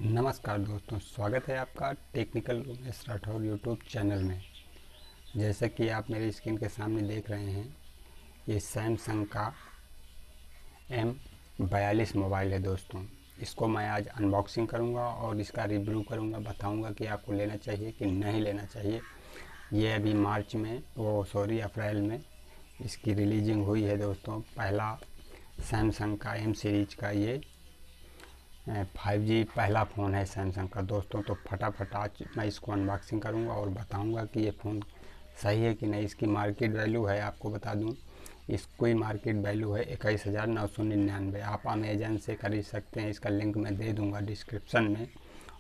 नमस्कार दोस्तों, स्वागत है आपका technical Umesh Rathore YouTube channel में। जैसे कि आप मेरी स्क्रीन के सामने देख रहे हैं, ये सैमसंग का M42 मोबाइल है दोस्तों। इसको मैं आज अनबॉक्सिंग करूंगा और इसका रिव्यू करूंगा, बताऊंगा कि आपको लेना चाहिए कि नहीं लेना चाहिए। ये अभी अप्रैल में इसकी रिलीजिंग हुई है दोस्तों। पहला सैमसंग का M सीरीज का ये 5G पहला फ़ोन है सैमसंग का दोस्तों। तो फटाफट आज मैं इसको अनबॉक्सिंग करूंगा और बताऊंगा कि ये फ़ोन सही है कि नहीं। इसकी मार्केट वैल्यू है, आपको बता दूं, इसकी मार्केट वैल्यू है 21,999। आप अमेजन से खरीद सकते हैं, इसका लिंक मैं दे दूंगा डिस्क्रिप्शन में।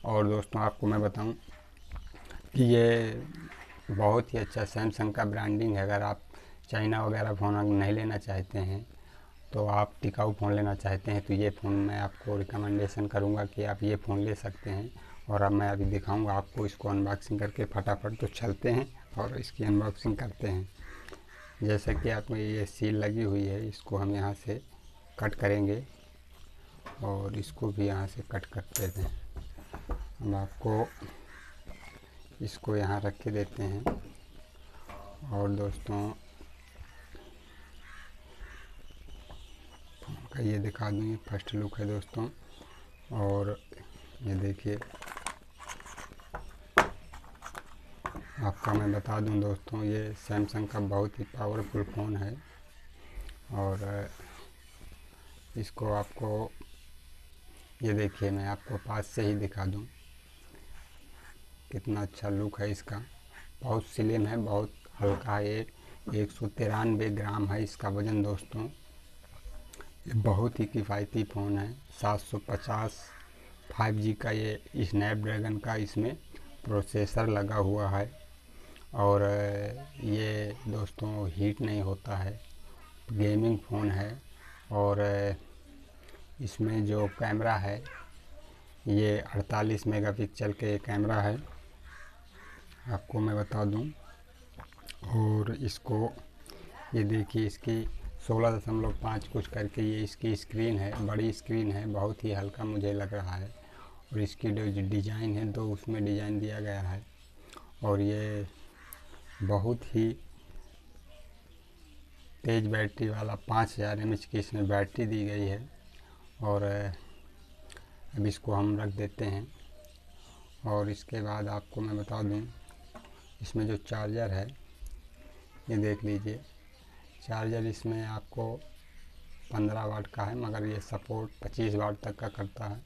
और दोस्तों आपको मैं बताऊं कि ये बहुत ही अच्छा सैमसंग का ब्रांडिंग है। अगर आप चाइना वगैरह फ़ोन नहीं लेना चाहते हैं, तो आप टिकाऊ फ़ोन लेना चाहते हैं, तो ये फ़ोन मैं आपको रिकमेंडेशन करूंगा कि आप ये फ़ोन ले सकते हैं। और अब मैं अभी दिखाऊंगा आपको इसको अनबॉक्सिंग करके। फटाफट तो चलते हैं और इसकी अनबॉक्सिंग करते हैं। जैसे कि आपको ये सील लगी हुई है, इसको हम यहाँ से कट करेंगे और इसको भी यहाँ से कट करते हैं। हम आपको इसको यहाँ रख के देते हैं। और दोस्तों का ये दिखा दूँ, ये फर्स्ट लुक है दोस्तों। और ये देखिए, आपका मैं बता दूं दोस्तों, ये सैमसंग का बहुत ही पावरफुल फ़ोन है। और इसको आपको ये देखिए, मैं आपको पास से ही दिखा दूं कितना अच्छा लुक है इसका। बहुत स्लिम है, बहुत हल्का है। ये 193 ग्राम है इसका वज़न दोस्तों। ये बहुत ही किफ़ायती फ़ोन है। 750 5G का ये स्नैपड्रैगन का इसमें प्रोसेसर लगा हुआ है। और ये दोस्तों हीट नहीं होता है, गेमिंग फ़ोन है। और इसमें जो कैमरा है, ये 48 मेगापिक्सल के कैमरा है, आपको मैं बता दूं। और इसको ये देखिए, इसकी 16.5 कुछ करके ये इसकी स्क्रीन है, बड़ी स्क्रीन है, बहुत ही हल्का मुझे लग रहा है। और इसकी जो डिज़ाइन है, दो उसमें डिज़ाइन दिया गया है। और ये बहुत ही तेज़ बैटरी वाला 5000 mAh की इसमें बैटरी दी गई है। और अब इसको हम रख देते हैं। और इसके बाद आपको मैं बता दूं, इसमें जो चार्जर है, ये देख लीजिए। चार्जर इसमें आपको 15 वाट का है, मगर ये सपोर्ट 25 वाट तक का करता है।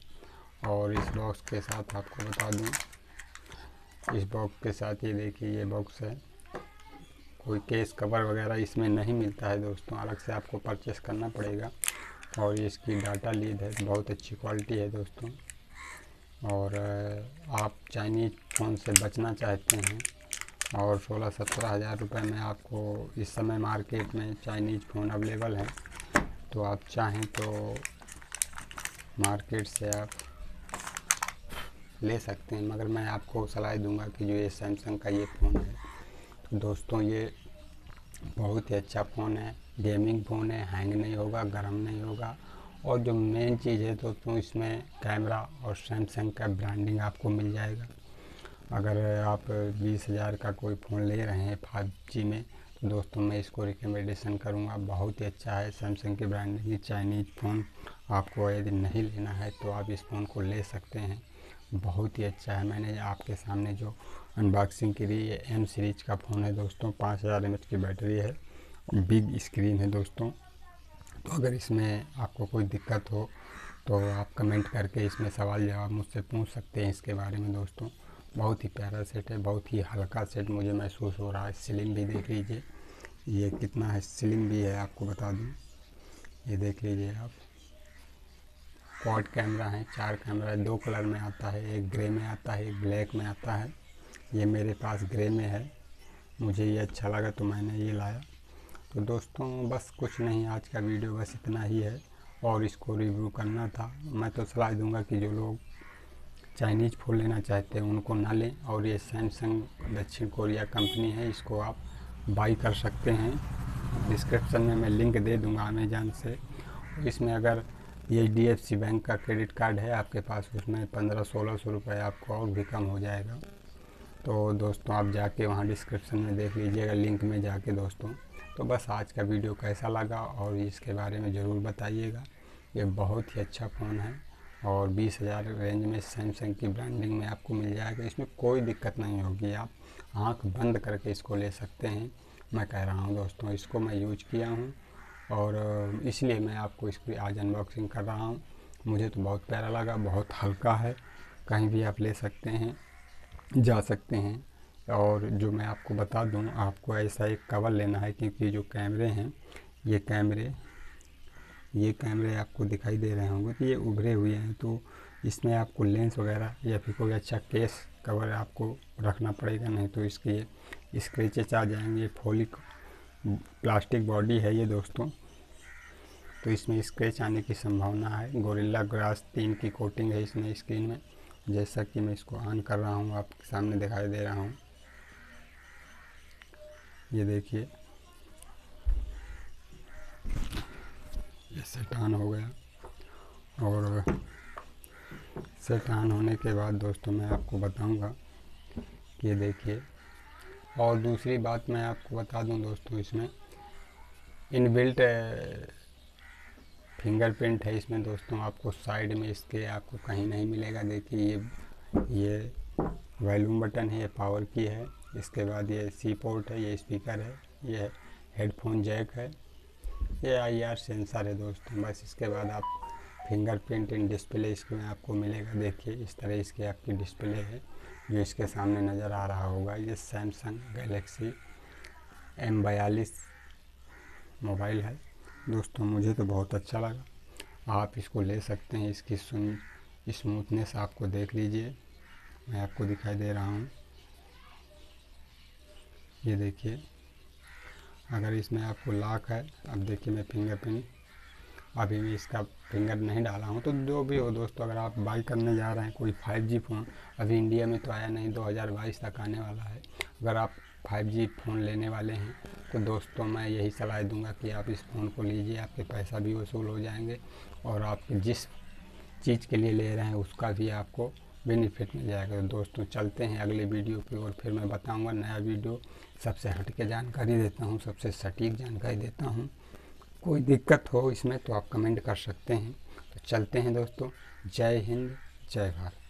और इस बॉक्स के साथ आपको बता दूं, इस बॉक्स के साथ ये देखिए, ये बॉक्स है। कोई केस कवर वगैरह इसमें नहीं मिलता है दोस्तों, अलग से आपको परचेस करना पड़ेगा। और इसकी डाटा लीड है, बहुत अच्छी क्वालिटी है दोस्तों। और आप चाइनीज़ फ़ोन से बचना चाहते हैं और 16-17 हज़ार रुपये में आपको इस समय मार्केट में चाइनीज़ फ़ोन अवेलेबल है, तो आप चाहें तो मार्केट से आप ले सकते हैं। मगर मैं आपको सलाह दूंगा कि जो ये सैमसंग का ये फ़ोन है, तो दोस्तों ये बहुत ही अच्छा फ़ोन है, गेमिंग फ़ोन है, हैंग नहीं होगा, गर्म नहीं होगा। और जो मेन चीज़ है दोस्तों, इसमें कैमरा और सैमसंग का ब्रांडिंग आपको मिल जाएगा। अगर आप 20,000 का कोई फ़ोन ले रहे हैं 5G में, तो दोस्तों मैं इसको रिकमेंडेशन करूंगा। बहुत ही अच्छा है सैमसंग की ब्रांडिंग। चाइनीज़ फ़ोन आपको यदि नहीं लेना है तो आप इस फ़ोन को ले सकते हैं, बहुत ही अच्छा है। मैंने आपके सामने जो अनबॉक्सिंग की थी, ये M सीरीज का फ़ोन है दोस्तों। 5000 mAh की बैटरी है, बिग स्क्रीन है दोस्तों। तो अगर इसमें आपको कोई दिक्कत हो तो आप कमेंट करके इसमें सवाल जवाब मुझसे पूछ सकते हैं इसके बारे में दोस्तों। बहुत ही प्यारा सेट है, बहुत ही हल्का सेट मुझे महसूस हो रहा है। स्लिम भी देख लीजिए, ये कितना है, स्लिम भी है, आपको बता दूं। ये देख लीजिए आप, क्वाड कैमरा है, 4 कैमरा है, 2 कलर में आता है, एक ग्रे में आता है, एक ब्लैक में आता है। ये मेरे पास ग्रे में है, मुझे ये अच्छा लगा तो मैंने ये लाया। तो दोस्तों बस कुछ नहीं, आज का वीडियो बस इतना ही है और इसको रिव्यू करना था। मैं तो सलाह दूंगा कि जो लोग चाइनीज़ फ़ोन लेना चाहते हैं उनको ना लें। और ये सैमसंग दक्षिण कोरिया कंपनी है, इसको आप बाई कर सकते हैं। डिस्क्रिप्शन में मैं लिंक दे दूंगा अमेजन से। इसमें अगर ये HDFC बैंक का क्रेडिट कार्ड है आपके पास, उसमें 1500-1600 रुपये आपको और भी कम हो जाएगा। तो दोस्तों आप जाके वहाँ डिस्क्रिप्शन में देख लीजिएगा, लिंक में जाके दोस्तों। तो बस आज का वीडियो कैसा लगा और इसके बारे में ज़रूर बताइएगा। ये बहुत ही अच्छा फ़ोन है और 20,000 रेंज में सैमसंग की ब्रांडिंग में आपको मिल जाएगा। इसमें कोई दिक्कत नहीं होगी, आप आँख बंद करके इसको ले सकते हैं। मैं कह रहा हूँ दोस्तों, इसको मैं यूज किया हूँ और इसलिए मैं आपको इसकी आज अनबॉक्सिंग कर रहा हूँ। मुझे तो बहुत प्यारा लगा, बहुत हल्का है, कहीं भी आप ले सकते हैं, जा सकते हैं। और जो मैं आपको बता दूं, आपको ऐसा एक कवर लेना है, क्योंकि जो कैमरे हैं ये कैमरे आपको दिखाई दे रहे होंगे कि ये उभरे हुए हैं, तो इसमें आपको लेंस वगैरह या फिर कोई अच्छा केस कवर आपको रखना पड़ेगा, नहीं तो इसके स्क्रैचेस आ जाएंगे। फॉलिक प्लास्टिक बॉडी है ये दोस्तों, तो इसमें स्क्रैच आने की संभावना है। गोरिल्ला ग्लास 3 की कोटिंग है इसमें स्क्रीन में। जैसा कि मैं इसको ऑन कर रहा हूँ, आपके सामने दिखाई दे रहा हूँ, ये देखिए ये सेट ऑन हो गया। और सेट ऑन होने के बाद दोस्तों मैं आपको बताऊंगा कि ये देखिए। और दूसरी बात मैं आपको बता दूं दोस्तों, इसमें इनबिल्ट फिंगरप्रिंट है इसमें दोस्तों। आपको साइड में इसके आपको कहीं नहीं मिलेगा। देखिए ये वॉल्यूम बटन है, ये पावर की है। इसके बाद ये सी पोर्ट है, ये स्पीकर है, ये हेडफोन जैक है, ये IR सेंसर है दोस्तों। बस इसके बाद आप फिंगरप्रिंट इन डिस्प्ले इसमें आपको मिलेगा। देखिए इस तरह इसकी आपकी डिस्प्ले है जो इसके सामने नज़र आ रहा होगा। ये सैमसंग गैलेक्सी M42 मोबाइल है दोस्तों। मुझे तो बहुत अच्छा लगा, आप इसको ले सकते हैं। इसकी स्मूथनेस आपको देख लीजिए, मैं आपको दिखाई दे रहा हूँ, ये देखिए। अगर इसमें आपको लॉक है, अब देखिए मैं फिंगरप्रिंट अभी भी इसका फिंगर नहीं डाला हूँ। तो जो भी हो दोस्तों, अगर आप बाई करने जा रहे हैं कोई 5G फ़ोन, अभी इंडिया में तो आया नहीं, 2022 तक आने वाला है। अगर आप 5G फ़ोन लेने वाले हैं तो दोस्तों मैं यही सलाह दूंगा कि आप इस फ़ोन को लीजिए। आपके पैसा भी वसूल हो जाएंगे और आप जिस चीज़ के लिए ले रहे हैं उसका भी आपको बेनिफिट मिल जाएगा। तो दोस्तों चलते हैं अगले वीडियो पे, और फिर मैं बताऊंगा नया वीडियो। सबसे हट के जानकारी देता हूँ, सबसे सटीक जानकारी देता हूँ। कोई दिक्कत हो इसमें तो आप कमेंट कर सकते हैं। तो चलते हैं दोस्तों, जय हिंद, जय भारत।